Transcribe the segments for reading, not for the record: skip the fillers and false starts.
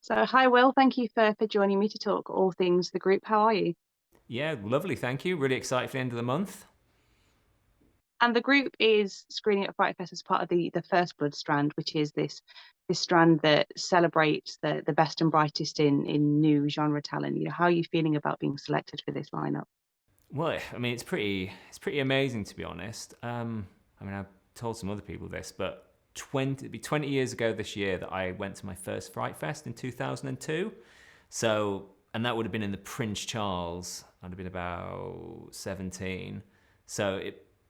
So, hi, Will. Thank you for joining me to talk all things the group. How are you? Yeah, lovely. Thank you. Really excited for the end of the month. And the group is screening at FrightFest as part of the First Blood strand, which is this strand that celebrates the best and brightest in new genre talent. How are you feeling about being selected for this lineup? Well, I mean, it's pretty amazing to be honest. I mean, I've told some other people this, but it'd be 20 years ago this year that I went to my first Fright Fest in 2002. So, and that would have been in the Prince Charles. I'd have been about 17. So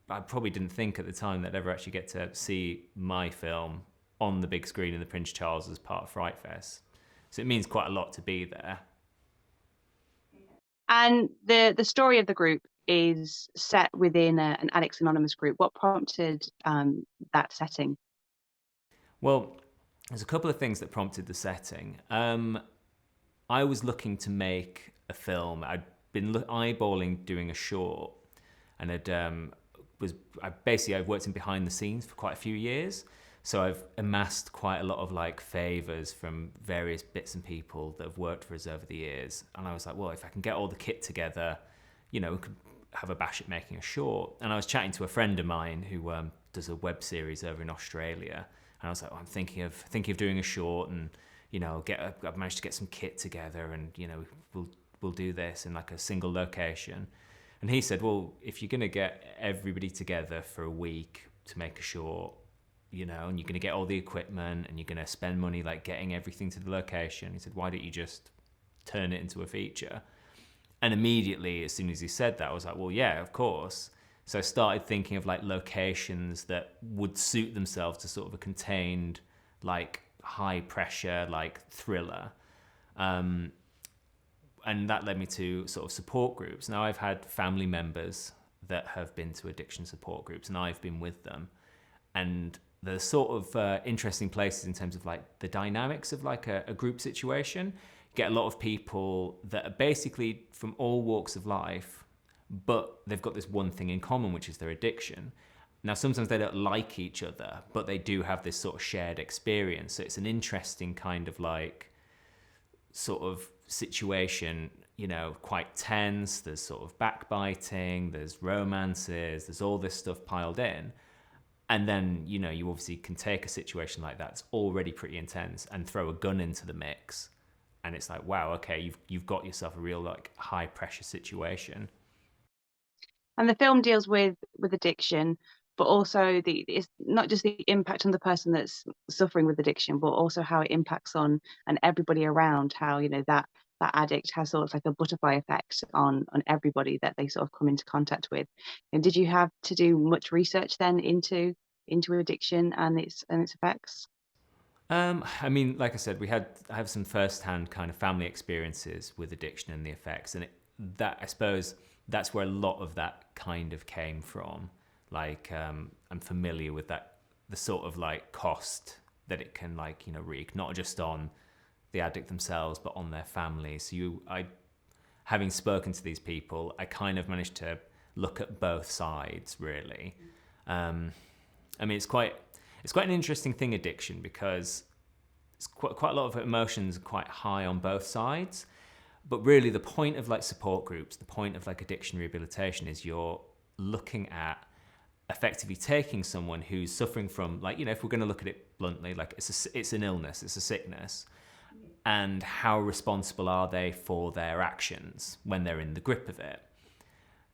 I probably didn't think at the time that I'd ever actually get to see my film on the big screen in the Prince Charles as part of Fright Fest. So it means quite a lot to be there. And the story of the group is set within an Addicts Anonymous group. What prompted that setting? Well, there's a couple of things that prompted the setting. I was looking to make a film. I'd been eyeballing doing a short, and I've worked in behind the scenes for quite a few years. So I've amassed quite a lot of like favors from various bits and people that have worked for us over the years. And I was like, well, if I can get all the kit together, we could have a bash at making a short. And I was chatting to a friend of mine who does a web series over in Australia, and I was like, I'm thinking of doing a short, and I've managed to get some kit together, and we'll do this in like a single location. And he said, well, if you're gonna get everybody together for a week to make a short, and you're gonna get all the equipment, and you're gonna spend money like getting everything to the location, he said, why don't you just turn it into a feature? And immediately, as soon as he said that, I was like, well, yeah, of course. So I started thinking of like locations that would suit themselves to sort of a contained, like high pressure, like thriller. Um, and that led me to sort of support groups. Now I've had family members that have been to addiction support groups, and I've been with them. And the sort of interesting places in terms of like the dynamics of like a group situation. You get a lot of people that are basically from all walks of life, but they've got this one thing in common, which is their addiction. Now, sometimes they don't like each other, but they do have this sort of shared experience. So it's an interesting kind of like sort of situation, quite tense. There's sort of backbiting, there's romances, there's all this stuff piled in. And then, you obviously can take a situation like that's already pretty intense and throw a gun into the mix. And it's like, wow, okay, you've got yourself a real like high pressure situation. And the film deals with addiction, but also it's not just the impact on the person that's suffering with addiction, but also how it impacts on and everybody around. How that addict has sort of like a butterfly effect on everybody that they sort of come into contact with. And did you have to do much research then into addiction and its effects? I mean, like I said, I have some first-hand kind of family experiences with addiction and the effects, and that I suppose that's where a lot of that kind of came from. Like, I'm familiar with that, the sort of like cost that it can like wreak, not just on the addict themselves, but on their families. Having spoken to these people, I kind of managed to look at both sides really. Um, I mean, it's quite an interesting thing, addiction, because it's quite a lot of emotions quite high on both sides. But really, the point of like support groups, the point of like addiction rehabilitation is you're looking at effectively taking someone who's suffering from like if we're going to look at it bluntly, like it's an illness, it's a sickness, and how responsible are they for their actions when they're in the grip of it.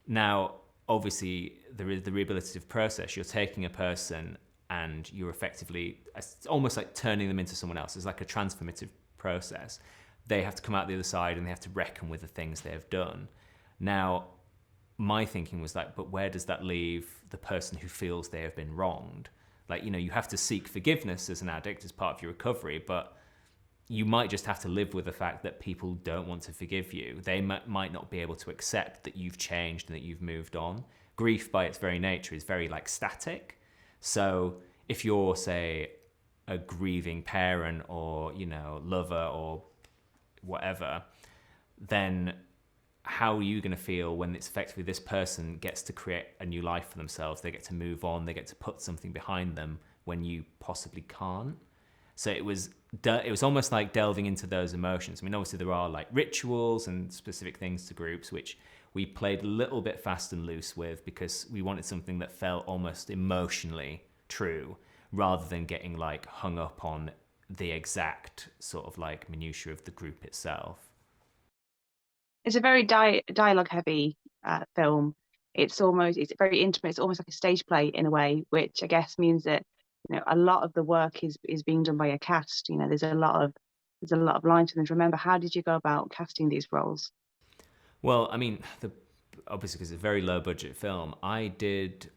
Now, obviously, the rehabilitative process, you're taking a person and you're effectively, it's almost like turning them into someone else. It's like a transformative process. They have to come out the other side and they have to reckon with the things they have done. Now, my thinking was like, but where does that leave the person who feels they have been wronged? Like, you have to seek forgiveness as an addict as part of your recovery, but you might just have to live with the fact that people don't want to forgive you. They might not be able to accept that you've changed and that you've moved on. Grief, by its very nature, is very like static. So if you're, say, a grieving parent or lover or whatever, then how are you going to feel when it's effectively this person gets to create a new life for themselves? They get to move on. They get to put something behind them when you possibly can't. So it was almost like delving into those emotions. I mean, obviously there are like rituals and specific things to groups, which we played a little bit fast and loose with because we wanted something that felt almost emotionally true rather than getting like hung up on the exact sort of like minutiae of the group itself. It's a very dialogue heavy film. It's very intimate. It's almost like a stage play in a way, which I guess means that a lot of the work is being done by a cast. There's a lot of lines for them to remember. How did you go about casting these roles? Well, I mean, obviously because it's a very low budget film, I did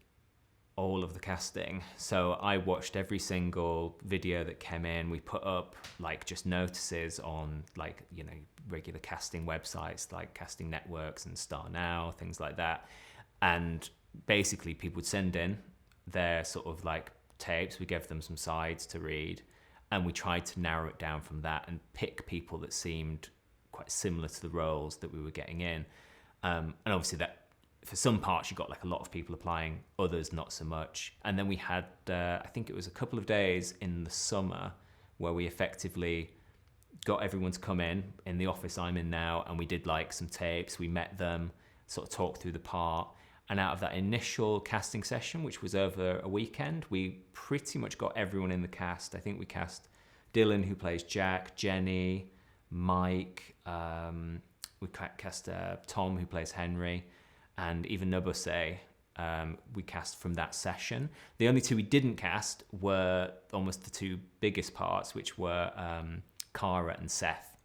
all of the casting. So I watched every single video that came in. We put up like just notices on like, regular casting websites like Casting Networks and Star Now, things like that. And basically people would send in their sort of like tapes. We gave them some sides to read and we tried to narrow it down from that and pick people that seemed quite similar to the roles that we were getting in. And obviously that for some parts you got like a lot of people applying, others not so much. And then we had, I think it was a couple of days in the summer where we effectively got everyone to come in the office I'm in now, and we did like some tapes. We met them, sort of talked through the part. And out of that initial casting session, which was over a weekend, we pretty much got everyone in the cast. I think we cast Dylan, who plays Jack, Jenny, Mike, we cast Tom, who plays Henry, and even Nobose, we cast from that session. The only two we didn't cast were almost the two biggest parts, which were Cara and Seth,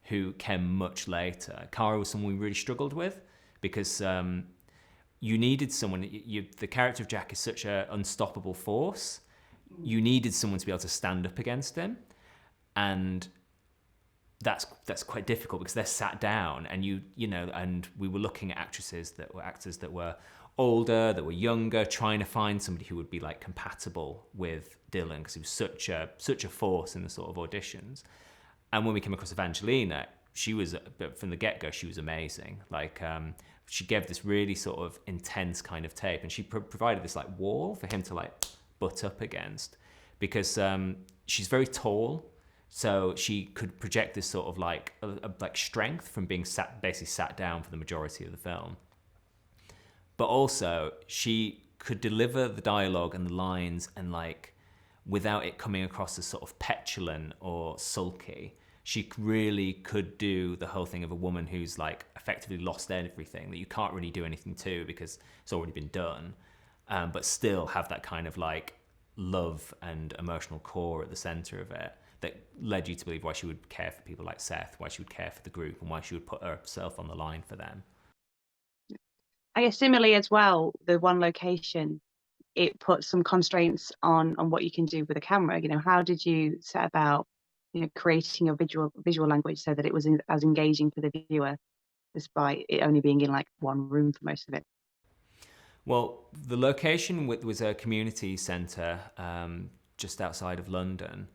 who came much later. Cara was someone we really struggled with because you needed someone, the character of Jack is such an unstoppable force. You needed someone to be able to stand up against him. And that's quite difficult because they're sat down and and we were looking at actors that were older, that were younger, trying to find somebody who would be like compatible with Dylan because he was such a force in the sort of auditions. And when we came across Evangelina, she was, from the get-go, she was amazing. Like, she gave this really sort of intense kind of tape, and she provided this like wall for him to like butt up against because she's very tall. So she could project this sort of like like strength from being basically sat down for the majority of the film. But also she could deliver the dialogue and the lines and like without it coming across as sort of petulant or sulky. She really could do the whole thing of a woman who's like effectively lost everything that you can't really do anything to because it's already been done, but still have that kind of like love and emotional core at the center of it that led you to believe why she would care for people like Seth, why she would care for the group, and why she would put herself on the line for them. I guess similarly as well, the one location, it puts some constraints on what you can do with a camera. How did you set about, creating your visual language so that it was as engaging for the viewer, despite it only being in like one room for most of it? Well, the location was a community centre just outside of London.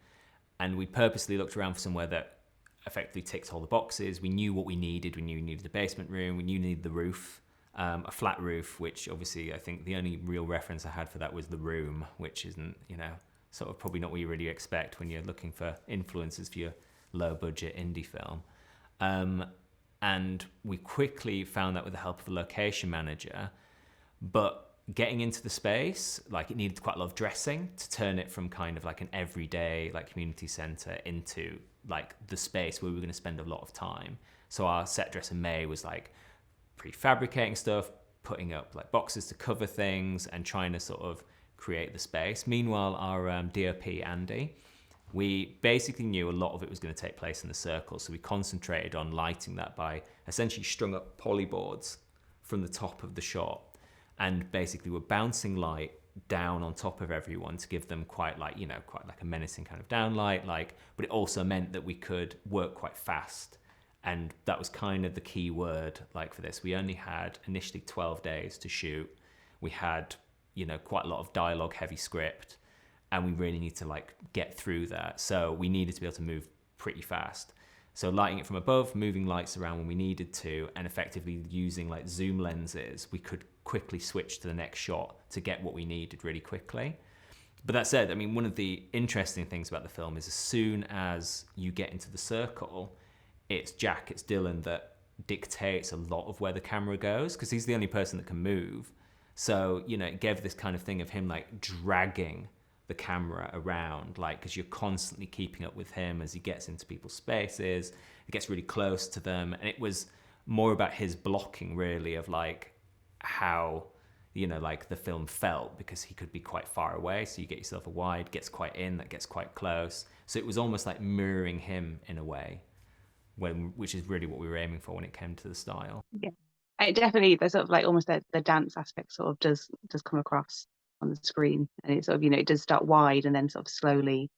And we purposely looked around for somewhere that effectively ticked all the boxes. We knew what we needed. We knew we needed a basement room. We knew we needed the roof, a flat roof, which obviously I think the only real reference I had for that was The Room, which isn't, sort of probably not what you really expect when you're looking for influences for your low budget indie film. And we quickly found that with the help of a location manager. But getting into the space, like it needed quite a lot of dressing to turn it from kind of like an everyday like community center into like the space where we were going to spend a lot of time. So our set dresser May was like prefabricating stuff, putting up like boxes to cover things and trying to sort of create the space. Meanwhile, our DOP Andy, we basically knew a lot of it was going to take place in the circle. So we concentrated on lighting that by essentially strung up polyboards from the top of the shot. And basically we're bouncing light down on top of everyone to give them quite like a menacing kind of downlight, but it also meant that we could work quite fast. And that was kind of the key word for this. We only had initially 12 days to shoot. We had, quite a lot of dialogue heavy script, and we really need to get through that. So we needed to be able to move pretty fast. So lighting it from above, moving lights around when we needed to, and effectively using zoom lenses, we could quickly switch to the next shot to get what we needed really quickly. But that said, I mean, one of the interesting things about the film is as soon as you get into the circle, it's Dylan that dictates a lot of where the camera goes because he's the only person that can move. So, it gave this kind of thing of him like dragging the camera around, like, because you're constantly keeping up with him as he gets into people's spaces, he gets really close to them. And it was more about his blocking, really, of like how like the film felt, because he could be quite far away, so you get yourself a wide, gets quite in, that gets quite close. So it was almost like mirroring him in a way, which is really what we were aiming for when it came to the style. Yeah, it definitely, there's sort of like almost the dance aspect sort of does come across on the screen, and it sort of it does start wide and then sort of slowly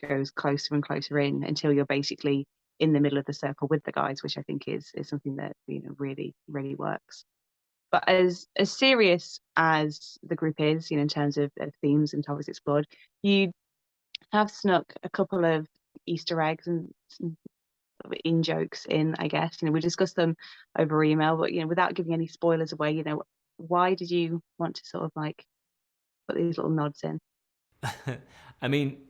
goes closer and closer in until you're basically in the middle of the circle with the guys, which I think is something that really really works. But as serious as the group is, in terms of themes and topics explored, you have snuck a couple of Easter eggs and some sort of in jokes in, I guess. We discussed them over email, but without giving any spoilers away, why did you want to sort of like put these little nods in? I mean,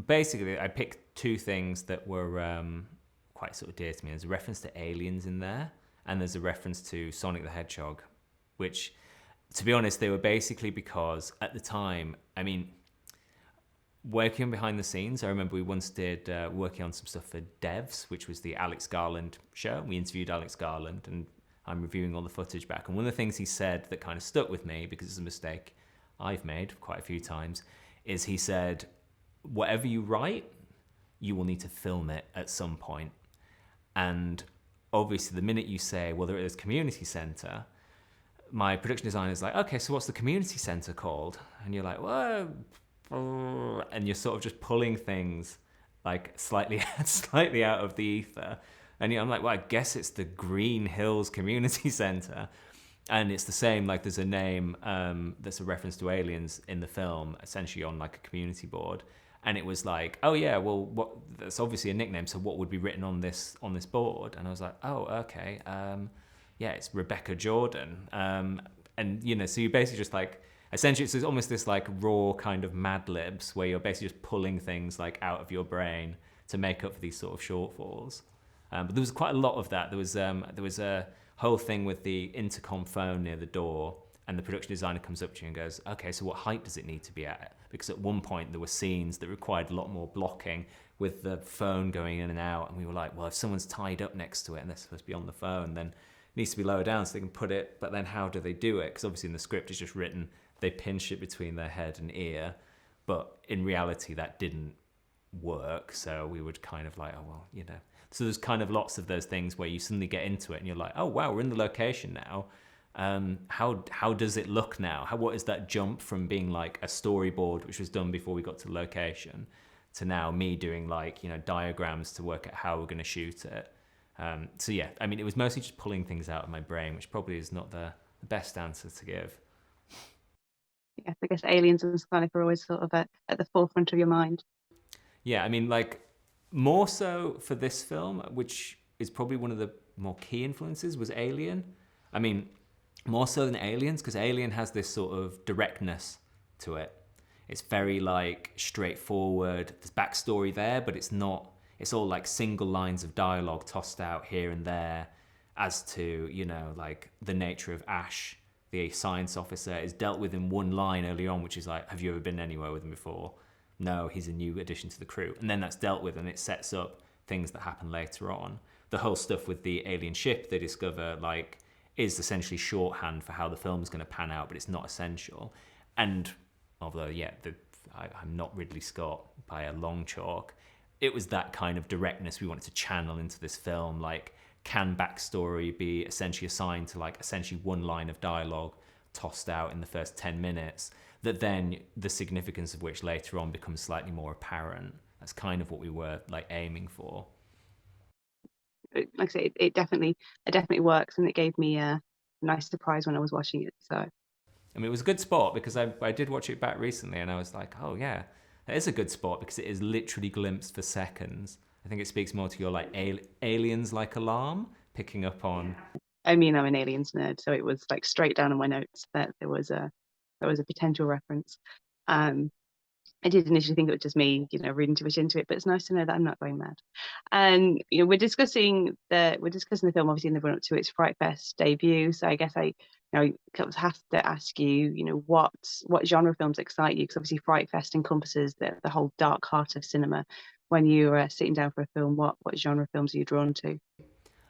basically, I picked two things that were quite sort of dear to me. There's a reference to aliens in there, and there's a reference to Sonic the Hedgehog, which, to be honest, they were basically because at the time, I mean, working behind the scenes, I remember we once did working on some stuff for Devs, which was the Alex Garland show. We interviewed Alex Garland, and I'm reviewing all the footage back. And one of the things he said that kind of stuck with me, because it's a mistake I've made quite a few times, is he said, whatever you write, you will need to film it at some point. And obviously, the minute you say, well, there is a community centre, my production designer is like, okay, so what's the community centre called? And you're like, well, and you're sort of just pulling things like slightly out of the ether. And I'm like, well, I guess it's the Green Hills Community Centre. And it's the same, like there's a name that's a reference to aliens in the film, essentially on like a community board. And it was like, oh yeah, well, that's obviously a nickname, so what would be written on this board? And I was like, oh, okay, yeah, it's Rebecca Jordan. And so you're basically just like, essentially it's almost this like raw kind of Mad Libs where you're basically just pulling things like out of your brain to make up for these sort of shortfalls. But there was quite a lot of that. There was a whole thing with the intercom phone near the door, and the production designer comes up to you and goes, okay, so what height does it need to be at? Because at one point there were scenes that required a lot more blocking with the phone going in and out, and we were like, well, if someone's tied up next to it and they're supposed to be on the phone, then it needs to be lower down so they can put it, but then how do they do it? Because obviously in the script it's just written, they pinch it between their head and ear, but in reality that didn't work, so we would kind of like, oh, well, So there's kind of lots of those things where you suddenly get into it and you're like, oh wow, we're in the location now. How does it look now? What is that jump from being like a storyboard, which was done before we got to the location, to now me doing like diagrams to work out how we're going to shoot it. So yeah, I mean, it was mostly just pulling things out of my brain, which probably is not the best answer to give. Yeah, I guess aliens and Sonic are always sort of at the forefront of your mind. Yeah, I mean, like, more so for this film, which is probably one of the more key influences, was Alien. I mean, more so than Aliens, because Alien has this sort of directness to it. It's very, like, straightforward. There's backstory there, but it's not... It's all, like, single lines of dialogue tossed out here and there as to, like, the nature of Ash, the science officer, is dealt with in one line early on, which is like, have you ever been anywhere with him before? No, he's a new addition to the crew. And then that's dealt with, and it sets up things that happen later on. The whole stuff with the alien ship they discover, like, is essentially shorthand for how the film's going to pan out, but it's not essential. And although, yeah, I'm not Ridley Scott by a long chalk, it was that kind of directness we wanted to channel into this film. Like, can backstory be essentially assigned to, like, essentially one line of dialogue tossed out in the first 10 minutes, that then the significance of which later on becomes slightly more apparent? That's kind of what we were, like, aiming for. Like I say, it definitely works, and it gave me a nice surprise when I was watching it. So, I mean, it was a good spot because I did watch it back recently, and I was like, oh yeah, it is a good spot because it is literally glimpsed for seconds. I think it speaks more to your, like, aliens like alarm picking up on. I mean, I'm an aliens nerd, so it was like straight down in my notes that there was a potential reference. I did initially think it was just me, reading too much into it, but it's nice to know that I'm not going mad. And we're discussing the film obviously in the run up to its Fright Fest debut. So I guess have to ask you, what genre films excite you? Because obviously Fright Fest encompasses the whole dark heart of cinema. When you are sitting down for a film, what genre films are you drawn to?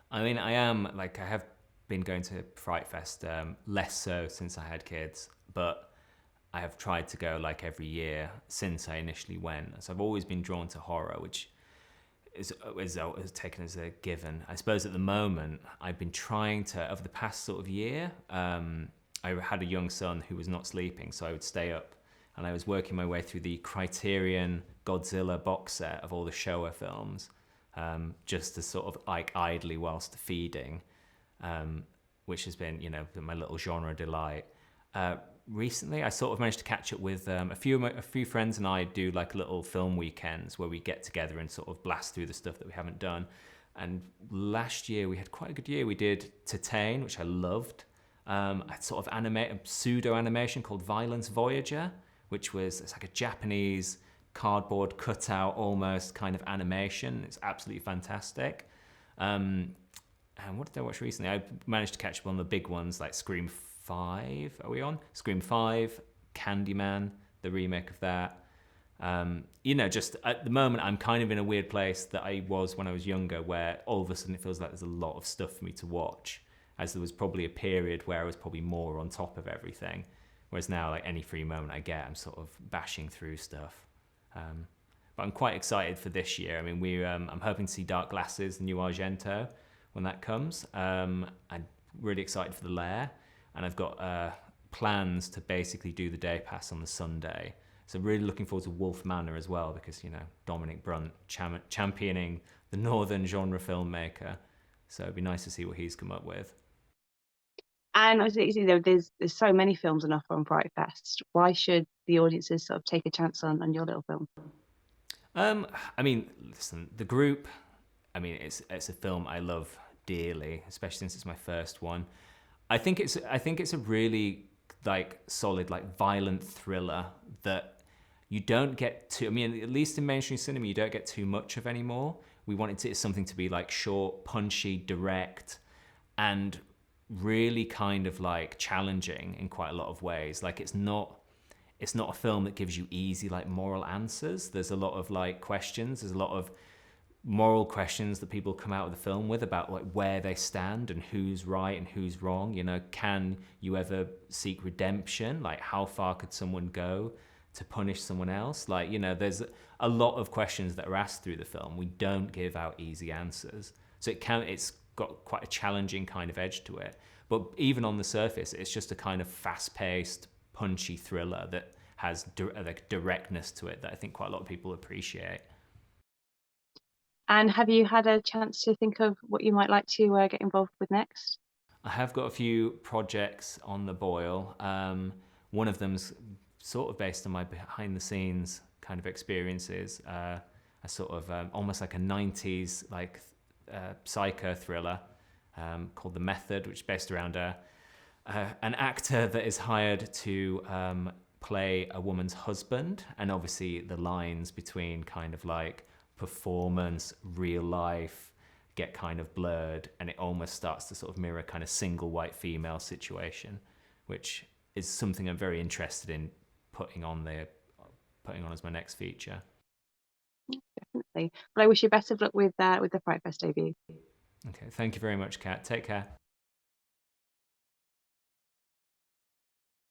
I mean, I have been going to Fright Fest, less so since I had kids, but I have tried to go like every year since I initially went. So I've always been drawn to horror, which is taken as a given. I suppose at the moment, I've been trying to, over the past sort of year, I had a young son who was not sleeping, so I would stay up and I was working my way through the Criterion Godzilla box set of all the Showa films, just to sort of like idly whilst feeding, which has been, my little genre delight. Recently, I sort of managed to catch up with a few friends, and I do like little film weekends where we get together and sort of blast through the stuff that we haven't done. And last year we had quite a good year. We did Titane, which I loved. I sort of a pseudo animation called Violence Voyager, it's like a Japanese cardboard cutout almost kind of animation. It's absolutely fantastic. And what did I watch recently? I managed to catch up on the big ones like Scream 5. Are we on? Scream 5, Candyman, the remake of that. Just at the moment, I'm kind of in a weird place that I was when I was younger, where all of a sudden it feels like there's a lot of stuff for me to watch, as there was probably a period where I was probably more on top of everything. Whereas now, like any free moment I get, I'm sort of bashing through stuff. But I'm quite excited for this year. I mean, I'm hoping to see Dark Glasses, the new Argento, when that comes. I'm really excited for The Lair, and I've got plans to basically do the day pass on the Sunday. So really looking forward to Wolf Manor as well, because Dominic Brunt championing the northern genre filmmaker. So it'd be nice to see what he's come up with. And obviously, there's so many films on offer on Fright Fest. Why should the audiences sort of take a chance on your little film? I mean, listen, The Group. I mean, it's a film I love dearly, especially since it's my first one. I think it's a really like solid, like violent thriller that you don't get to. I mean, at least in mainstream cinema, you don't get too much of anymore. We want something to be like short, punchy, direct, and really kind of like challenging in quite a lot of ways. Like it's not a film that gives you easy like moral answers. There's a lot of like questions. There's a lot of moral questions that people come out of the film with about like where they stand and who's right and who's wrong. Can you ever seek redemption? Like how far could someone go to punish someone else? Like, there's a lot of questions that are asked through the film. We don't give out easy answers. So it's got quite a challenging kind of edge to it. But even on the surface, it's just a kind of fast-paced, punchy thriller that has like directness to it that I think quite a lot of people appreciate. And have you had a chance to think of what you might like to get involved with next? I have got a few projects on the boil. One of them's sort of based on my behind-the-scenes kind of experiences. A sort of almost like a 90s like psycho thriller called The Method, which is based around an actor that is hired to play a woman's husband, and obviously the lines between kind of like performance, real life get kind of blurred, and it almost starts to sort of mirror kind of single white female situation, which is something I'm very interested in putting on as my next feature. Definitely. But I wish you best of luck with the Fright Fest debut. Okay, thank you very much, Kat. Take care.